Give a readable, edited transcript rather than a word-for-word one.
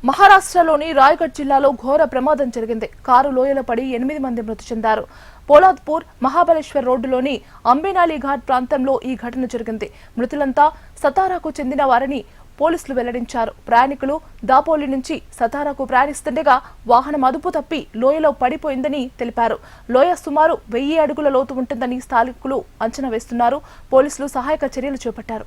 మహారాష్ట్రలోని రాయగఢ్ జిల్లాలో ఘోర ప్రమాదం జరిగింది. కారు లోయలో పడి 8 మంది మృతి చెందారు. పోలాద్పూర్ మహాబలేశ్వర్ రోడ్డులోని అంబినాలి ఘాట్ ప్రాంతంలో ఈ ఘటన జరిగింది. మృతులంతా సతారాకు చెందిన వారని పోలీసులు వెల్లడించారు. ప్రయాణికులు దాపోలి నుంచి సతారాకు ప్రయాణిస్తుండగా వాహనం అదుపు తప్పి లోయలో పడిపోయిందని తెలిపారు. లోయ సుమారు 1000 అడుగుల లోతు ఉంటుందని స్థానికులు అంచనా వేస్తున్నారు. పోలీసులు సహాయక చర్యలు చేపట్టారు.